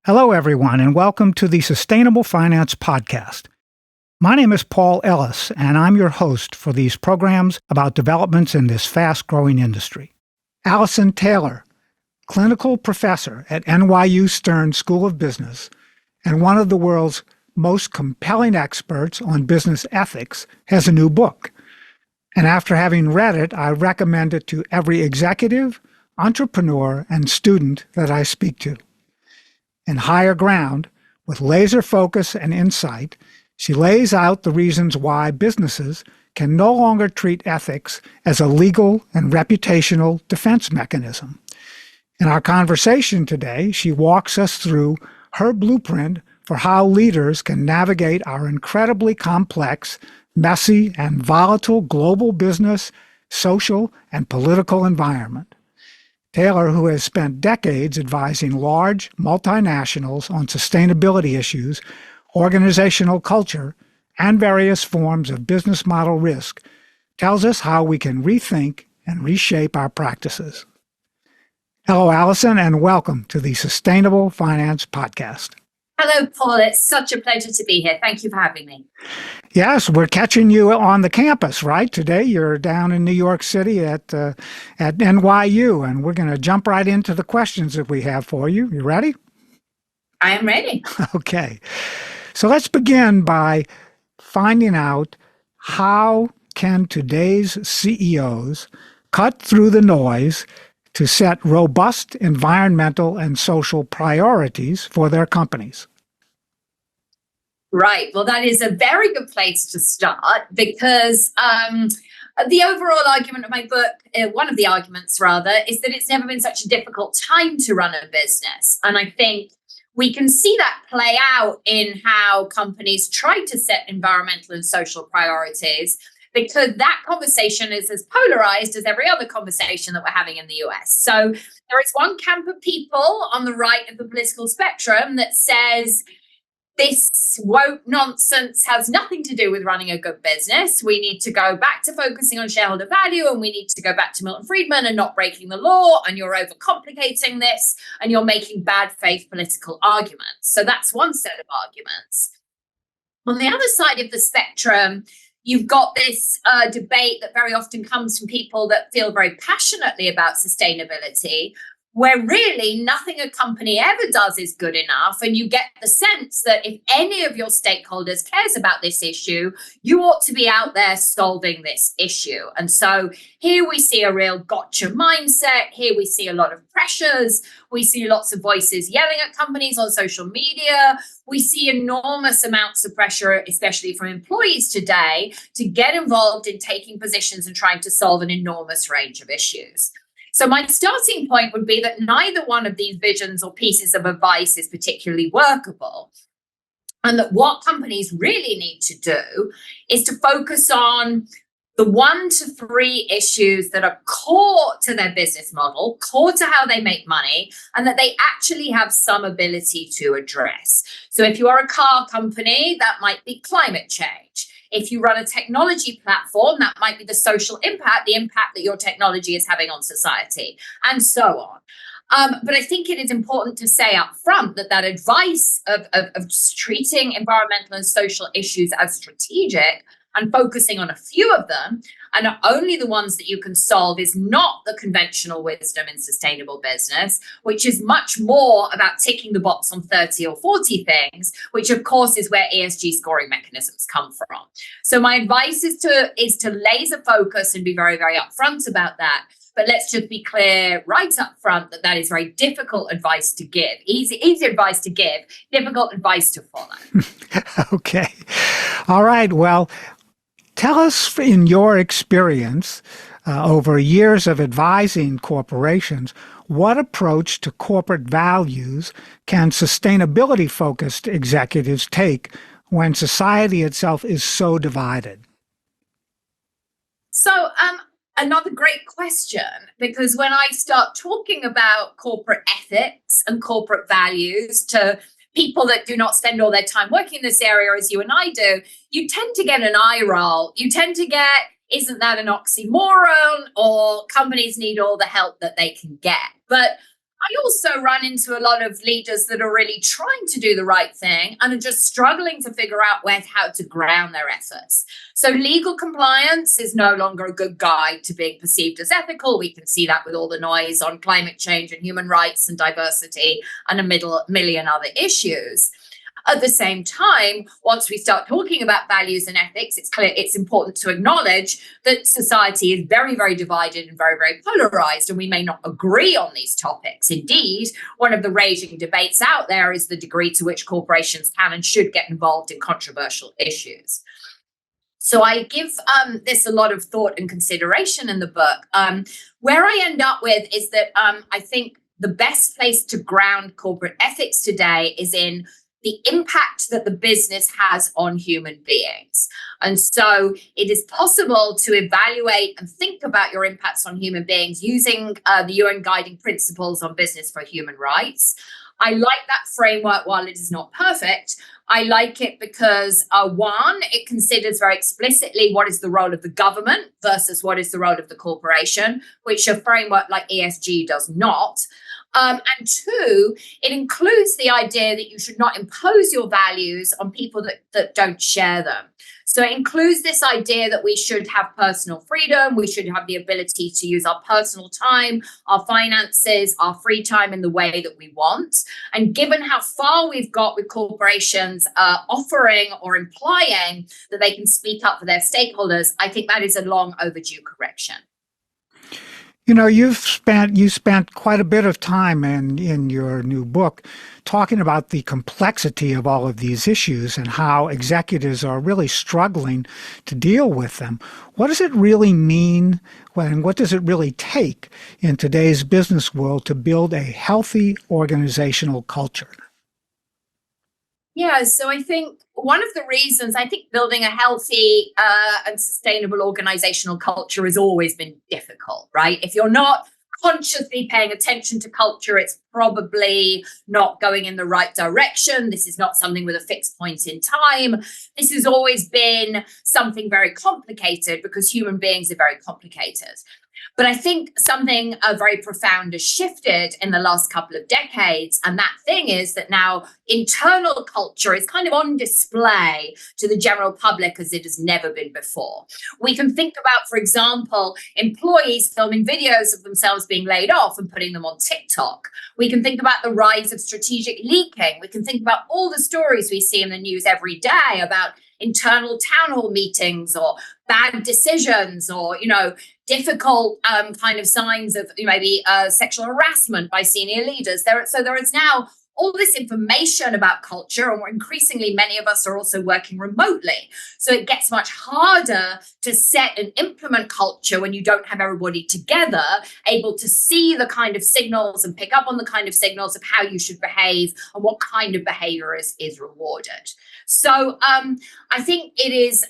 Hello, everyone, and welcome to the Sustainable Finance Podcast. My name is Paul Ellis, and I'm your host for these programs about developments in this fast-growing industry. Allison Taylor, clinical professor at NYU Stern School of Business and one of the world's most compelling experts on business ethics, has a new book. And after having read it, I recommend it to every executive, entrepreneur, and student that I speak to. In Higher Ground, with laser focus and insight, she lays out the reasons why businesses can no longer treat ethics as a legal and reputational defense mechanism. In our conversation today, she walks us through her blueprint for how leaders can navigate our incredibly complex, messy, and volatile global business, social, and political environment. Taylor, who has spent decades advising large multinationals on sustainability issues, organizational culture, and various forms of business model risk, tells us how we can rethink and reshape our practices. Hello, Allison, and welcome to the Sustainable Finance Podcast. Hello, Paul. It's such a pleasure to be here. Thank you for having me. Yes, we're catching you on the campus, right? Today you're down in New York City at NYU, and we're going to jump right into the questions that we have for you. You ready? I am ready. Okay. So let's begin by finding out how can today's CEOs cut through the noise to set robust environmental and social priorities for their companies. Right. Well, that is a very good place to start because the overall argument of my book, one of the arguments rather, is that it's never been such a difficult time to run a business. And I think we can see that play out in how companies try to set environmental and social priorities, because that conversation is as polarized as every other conversation that we're having in the US. So there is one camp of people on the right of the political spectrum that says this woke nonsense has nothing to do with running a good business. We need to go back to focusing on shareholder value, and we need to go back to Milton Friedman and not breaking the law, and you're overcomplicating this, and you're making bad faith political arguments. So that's one set of arguments. On the other side of the spectrum, you've got this debate that very often comes from people that feel very passionately about sustainability, where really nothing a company ever does is good enough. And you get the sense that if any of your stakeholders cares about this issue, you ought to be out there solving this issue. And so here we see a real gotcha mindset. Here we see a lot of pressures. We see lots of voices yelling at companies on social media. We see enormous amounts of pressure, especially from employees today, to get involved in taking positions and trying to solve an enormous range of issues. So my starting point would be that neither one of these visions or pieces of advice is particularly workable. And that what companies really need to do is to focus on the 1 to 3 issues that are core to their business model, core to how they make money, and that they actually have some ability to address. So if you are a car company, that might be climate change. If you run a technology platform, that might be the social impact, the impact that your technology is having on society, and so on. But I think it is important to say up front that advice of treating environmental and social issues as strategic and focusing on a few of them, and only the ones that you can solve, is not the conventional wisdom in sustainable business, which is much more about ticking the box on 30 or 40 things, which of course is where ESG scoring mechanisms come from. So my advice is to laser focus and be very, very upfront about that. But let's just be clear right up front that is very difficult advice to give. Easy advice to give, difficult advice to follow. Okay. All right. Well, tell us, in your experience over years of advising corporations, what approach to corporate values can sustainability-focused executives take when society itself is so divided? So, another great question, because when I start talking about corporate ethics and corporate values to people that do not spend all their time working in this area as you and I do, you tend to get an eye roll. You tend to get, isn't that an oxymoron, or companies need all the help that they can get? But I also run into a lot of leaders that are really trying to do the right thing and are just struggling to figure out how to ground their efforts. So legal compliance is no longer a good guide to being perceived as ethical. We can see that with all the noise on climate change and human rights and diversity and a million other issues. At the same time, once we start talking about values and ethics, it's important to acknowledge that society is very, very divided and very, very polarized, and we may not agree on these topics. Indeed, one of the raging debates out there is the degree to which corporations can and should get involved in controversial issues. So I give this a lot of thought and consideration in the book. Where I end up with is that I think the best place to ground corporate ethics today is in the impact that the business has on human beings. And so it is possible to evaluate and think about your impacts on human beings using the UN Guiding Principles on Business for Human Rights. I like that framework. While it is not perfect, I like it because one, it considers very explicitly what is the role of the government versus what is the role of the corporation, which a framework like ESG does not. And two, it includes the idea that you should not impose your values on people that don't share them. So it includes this idea that we should have personal freedom, we should have the ability to use our personal time, our finances, our free time in the way that we want. And given how far we've got with corporations offering or implying that they can speak up for their stakeholders, I think that is a long overdue correction. You know, you spent quite a bit of time in your new book talking about the complexity of all of these issues and how executives are really struggling to deal with them. What does it really mean, and what does it really take in today's business world to build a healthy organizational culture? Yeah, so I think one of the reasons I think building a healthy and sustainable organizational culture has always been difficult, right? If you're not consciously paying attention to culture, it's probably not going in the right direction. This is not something with a fixed point in time. This has always been something very complicated because human beings are very complicated. But I think something very profound has shifted in the last couple of decades. And that thing is that now internal culture is kind of on display to the general public as it has never been before. We can think about, for example, employees filming videos of themselves being laid off and putting them on TikTok. We can think about the rise of strategic leaking. We can think about all the stories we see in the news every day about internal town hall meetings or bad decisions or, difficult kind of signs of maybe sexual harassment by senior leaders. There is now all this information about culture, and increasingly many of us are also working remotely. So it gets much harder to set and implement culture when you don't have everybody together, able to see the kind of signals and pick up on the kind of signals of how you should behave and what kind of behavior is rewarded. So I think it is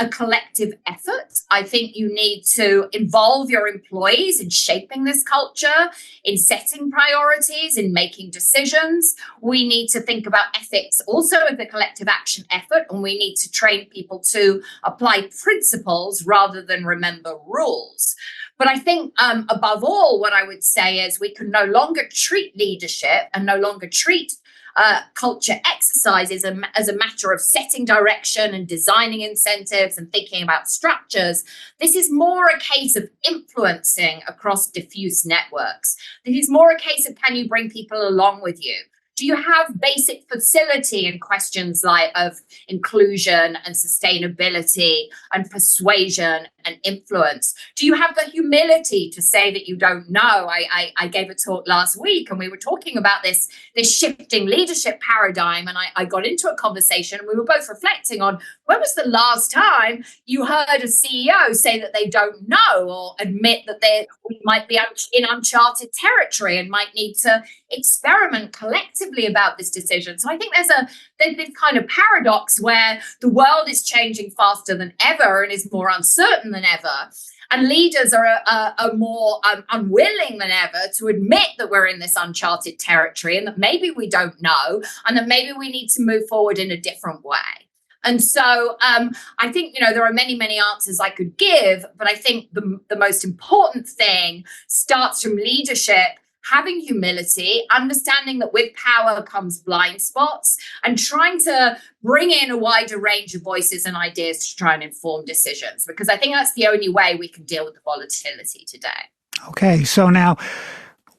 a collective effort. I think you need to involve your employees in shaping this culture, in setting priorities, in making decisions. We need to think about ethics also as a collective action effort, and we need to train people to apply principles rather than remember rules. But I think above all, what I would say is we can no longer treat leadership and no longer treat culture exercises as a matter of setting direction and designing incentives and thinking about structures. This is more a case of influencing across diffuse networks. This is more a case of, can you bring people along with you? Do you have basic facility in questions like of inclusion and sustainability and persuasion and influence? Do you have the humility to say that you don't know? I gave a talk last week and we were talking about this shifting leadership paradigm, and I got into a conversation and we were both reflecting on when was the last time you heard a CEO say that they don't know or admit that we might be in uncharted territory and might need to experiment collectively about this decision. So I think there's this kind of paradox where the world is changing faster than ever and is more uncertain than ever. And leaders are more unwilling than ever to admit that we're in this uncharted territory and that maybe we don't know and that maybe we need to move forward in a different way. And so I think, there are many, many answers I could give, but I think the most important thing starts from leadership, having humility, understanding that with power comes blind spots, and trying to bring in a wider range of voices and ideas to try and inform decisions, because I think that's the only way we can deal with the volatility today. Okay, so now,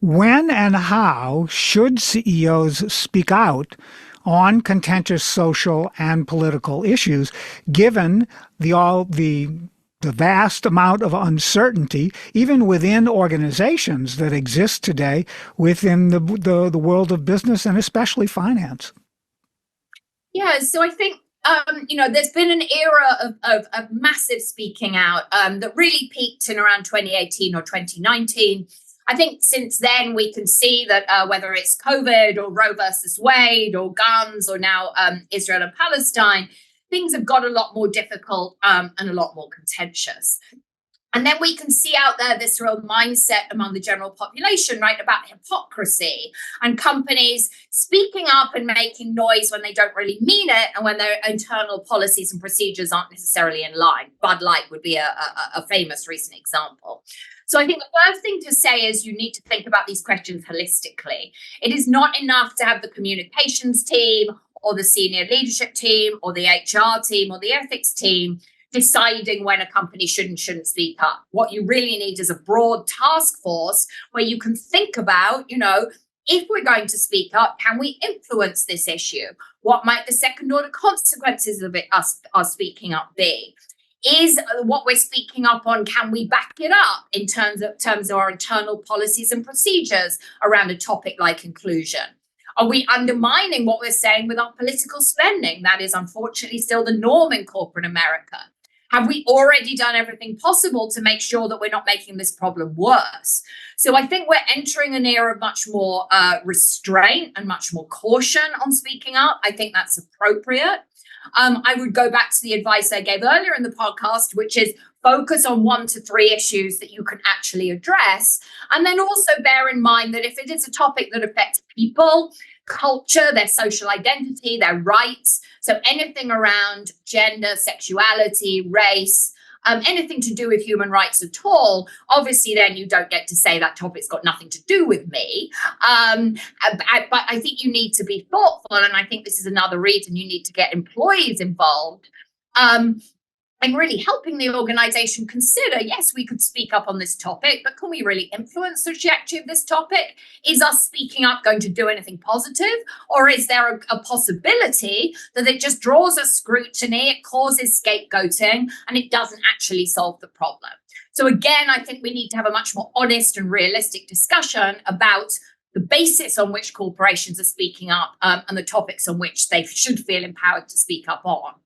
when and how should CEOs speak out on contentious social and political issues, given the vast amount of uncertainty, even within organizations that exist today within the world of business and especially finance? Yeah, so I think there's been an era of massive speaking out that really peaked in around 2018 or 2019. I think since then we can see that whether it's COVID or Roe versus Wade or guns or now Israel and Palestine, things have got a lot more difficult and a lot more contentious. And then we can see out there this real mindset among the general population, right, about hypocrisy and companies speaking up and making noise when they don't really mean it and when their internal policies and procedures aren't necessarily in line. Bud Light would be a famous recent example. So I think the first thing to say is you need to think about these questions holistically. It is not enough to have the communications team or the senior leadership team or the HR team or the ethics team deciding when a company should and shouldn't speak up. What you really need is a broad task force where you can think about, if we're going to speak up, can we influence this issue? What might the second order consequences of us speaking up be? Is what we're speaking up on, can we back it up in terms of our internal policies and procedures around a topic like inclusion? Are we undermining what we're saying with our political spending? That is unfortunately still the norm in corporate America. Have we already done everything possible to make sure that we're not making this problem worse? So I think we're entering an era of much more restraint and much more caution on speaking up. I think that's appropriate. I would go back to the advice I gave earlier in the podcast, which is focus on 1 to 3 issues that you can actually address. And then also bear in mind that if it is a topic that affects people, culture, their social identity, their rights, so anything around gender, sexuality, race, anything to do with human rights at all, obviously then you don't get to say that topic's got nothing to do with me. But I think you need to be thoughtful, and I think this is another reason you need to get employees involved. And really helping the organization consider, yes, we could speak up on this topic, but can we really influence the trajectory of this topic? Is us speaking up going to do anything positive? Or is there a possibility that it just draws us scrutiny, it causes scapegoating, and it doesn't actually solve the problem? So again, I think we need to have a much more honest and realistic discussion about the basis on which corporations are speaking up and the topics on which they should feel empowered to speak up on.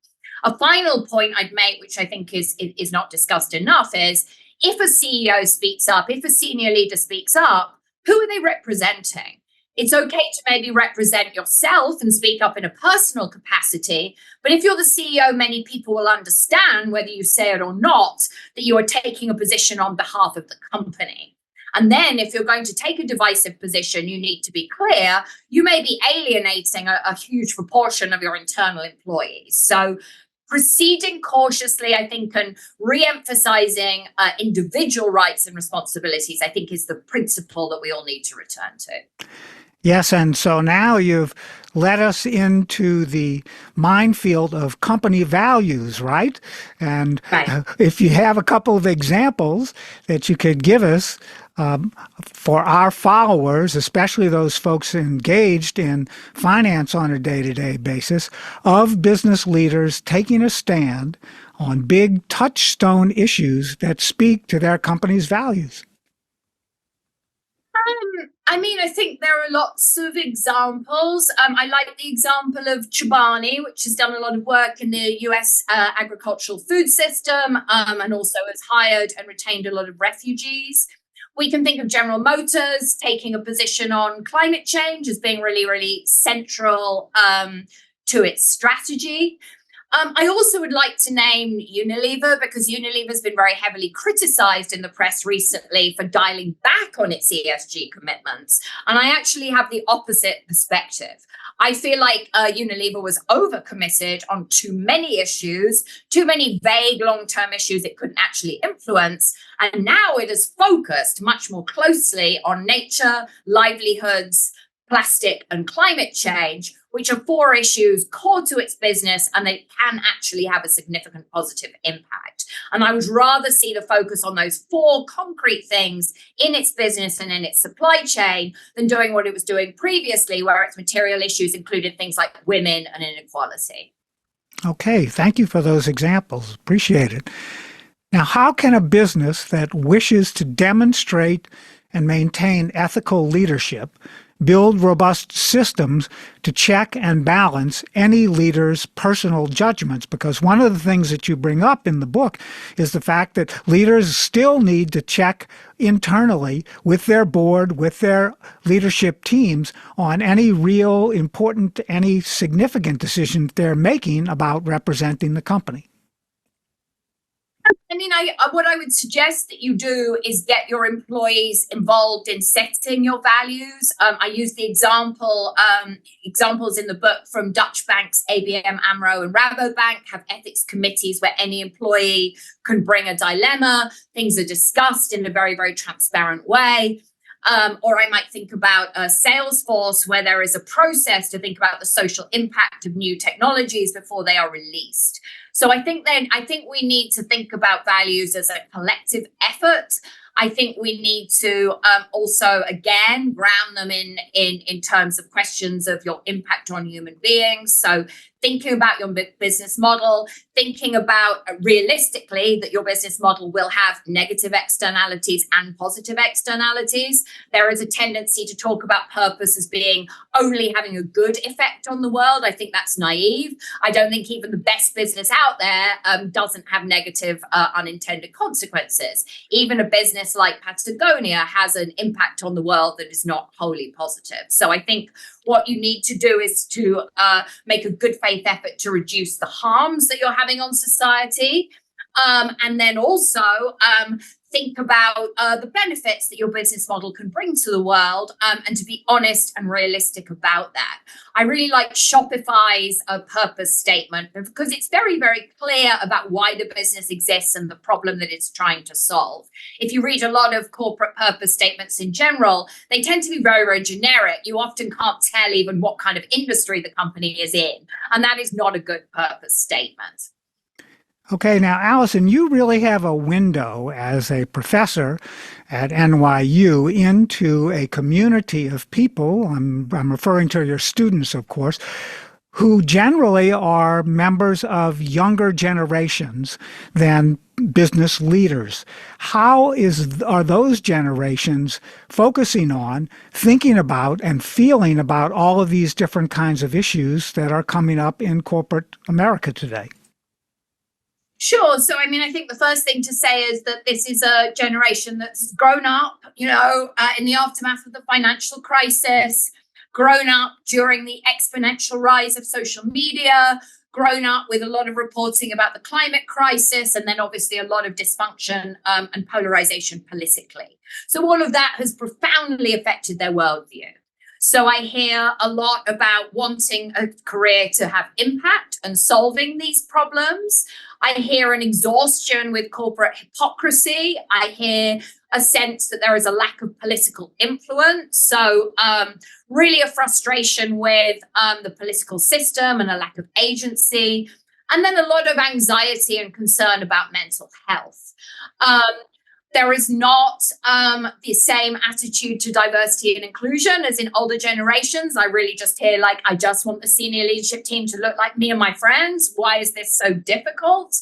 A final point I'd make, which I think is not discussed enough, is if a CEO speaks up, if a senior leader speaks up, who are they representing? It's okay to maybe represent yourself and speak up in a personal capacity, but if you're the CEO, many people will understand, whether you say it or not, that you are taking a position on behalf of the company. And then if you're going to take a divisive position, you need to be clear, you may be alienating a huge proportion of your internal employees. So proceeding cautiously, I think, and re-emphasizing individual rights and responsibilities, I think, is the principle that we all need to return to. Yes, and so now you've led us into the minefield of company values, right? And right. If you have a couple of examples that you could give us for our followers, especially those folks engaged in finance on a day-to-day basis, of business leaders taking a stand on big touchstone issues that speak to their company's values. I think there are lots of examples. I like the example of Chobani, which has done a lot of work in the US agricultural food system and also has hired and retained a lot of refugees. We can think of General Motors taking a position on climate change as being really, really central to its strategy. I also would like to name Unilever, because Unilever has been very heavily criticized in the press recently for dialing back on its ESG commitments. And I actually have the opposite perspective. I feel like Unilever was overcommitted on too many issues, too many vague long-term issues it couldn't actually influence. And now it is focused much more closely on nature, livelihoods, plastic, and climate change, which are 4 issues core to its business, and they can actually have a significant positive impact. And I would rather see the focus on those 4 concrete things in its business and in its supply chain than doing what it was doing previously, where its material issues included things like women and inequality. Okay, thank you for those examples. Appreciate it. Now, how can a business that wishes to demonstrate and maintain ethical leadership build robust systems to check and balance any leader's personal judgments? Because one of the things that you bring up in the book is the fact that leaders still need to check internally with their board, with their leadership teams on any real important, any significant decision they're making about representing the company. I mean, what I would suggest that you do is get your employees involved in setting your values. I use the examples in the book from Dutch banks, ABN AMRO and Rabobank have ethics committees where any employee can bring a dilemma. Things are discussed in a very, very transparent way. Or I might think about Salesforce, where there is a process to think about the social impact of new technologies before they are released. So I think we need to think about values as a collective effort. I think we need to also, again, ground them in terms of questions of your impact on human beings. So thinking about your business model, thinking about realistically that your business model will have negative externalities and positive externalities. There is a tendency to talk about purpose as being only having a good effect on the world. I think that's naive. I don't think even the best business out there doesn't have negative unintended consequences. Even a business like Patagonia has an impact on the world that is not wholly positive. So I think what you need to do is to make a good faith effort to reduce the harms that you're having on society. And then also think about the benefits that your business model can bring to the world, and to be honest and realistic about that. I really like Shopify's purpose statement because it's very, very clear about why the business exists and the problem that it's trying to solve. If you read a lot of corporate purpose statements in general, they tend to be very, very generic. You often can't tell even what kind of industry the company is in, and that is not a good purpose statement. Okay, now, Allison, you really have a window as a professor at NYU into a community of people, I'm referring to your students, of course, who generally are members of younger generations than business leaders. How are those generations focusing on, thinking about, and feeling about all of these different kinds of issues that are coming up in corporate America today? Sure. So, I mean, I think the first thing to say is that this is a generation that's grown up, in the aftermath of the financial crisis, grown up during the exponential rise of social media, grown up with a lot of reporting about the climate crisis, and then obviously a lot of dysfunction and polarization politically. So all of that has profoundly affected their worldview. So I hear a lot about wanting a career to have impact and solving these problems. I hear an exhaustion with corporate hypocrisy. I hear a sense that there is a lack of political influence. So really a frustration with the political system and a lack of agency. And then a lot of anxiety and concern about mental health. There is not the same attitude to diversity and inclusion as in older generations. I really just hear I just want the senior leadership team to look like me and my friends. Why is this so difficult?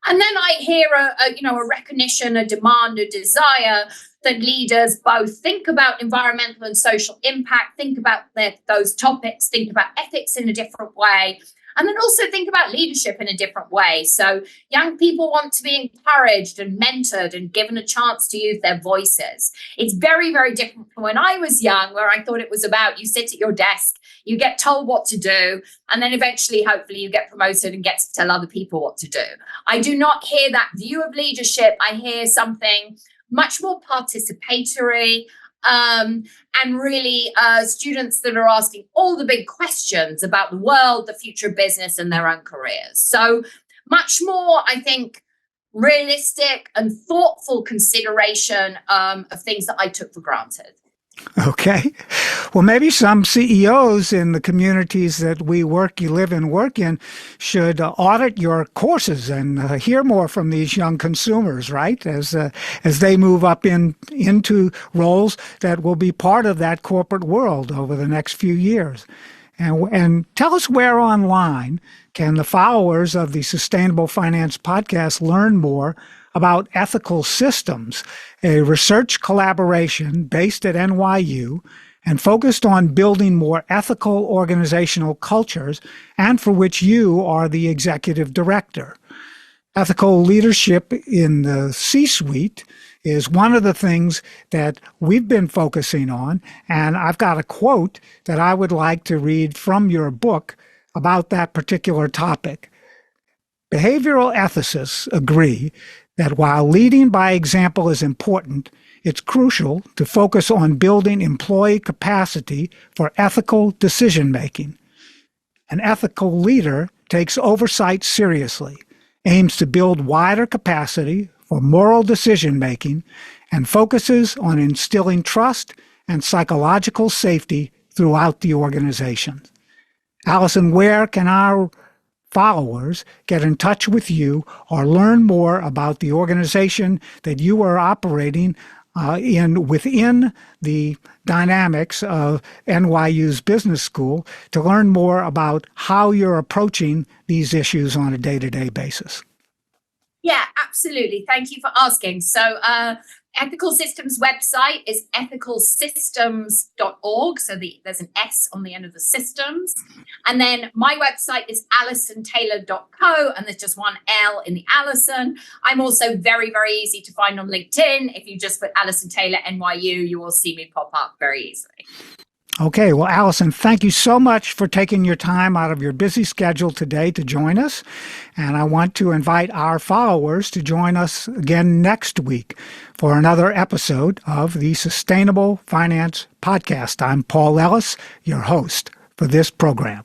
And then I hear a recognition, a demand, a desire that leaders both think about environmental and social impact, think about those topics, think about ethics in a different way. And then also think about leadership in a different way. So young people want to be encouraged and mentored and given a chance to use their voices. It's very, very different from when I was young, where I thought it was about you sit at your desk, you get told what to do, and then eventually, hopefully, you get promoted and get to tell other people what to do. I do not hear that view of leadership. I hear something much more participatory, and really students that are asking all the big questions about the world, the future of business, and their own careers. So much more, I think, realistic and thoughtful consideration of things that I took for granted. Okay. Well, maybe some CEOs in the communities that we live and work in should audit your courses and hear more from these young consumers, right? As they move up into roles that will be part of that corporate world over the next few years. And tell us where online can the followers of the Sustainable Finance Podcast learn more about ethical systems, a research collaboration based at NYU and focused on building more ethical organizational cultures, and for which you are the executive director. Ethical leadership in the C-suite is one of the things that we've been focusing on, and I've got a quote that I would like to read from your book about that particular topic. Behavioral ethicists agree that while leading by example is important, it's crucial to focus on building employee capacity for ethical decision-making. An ethical leader takes oversight seriously, aims to build wider capacity for moral decision-making, and focuses on instilling trust and psychological safety throughout the organization. Allison, where can our followers get in touch with you or learn more about the organization that you are operating within the dynamics of NYU's business school to learn more about how you're approaching these issues on a day-to-day basis? Yeah, absolutely. Thank you for asking. So Ethical Systems website is ethicalsystems.org. So there's an S on the end of the systems. And then my website is AllisonTaylor.co, and there's just one L in the Allison. I'm also very, very easy to find on LinkedIn. If you just put Allison Taylor NYU, you will see me pop up very easily. Okay, well, Allison, thank you so much for taking your time out of your busy schedule today to join us. And I want to invite our followers to join us again next week for another episode of the Sustainable Finance Podcast. I'm Paul Ellis, your host for this program.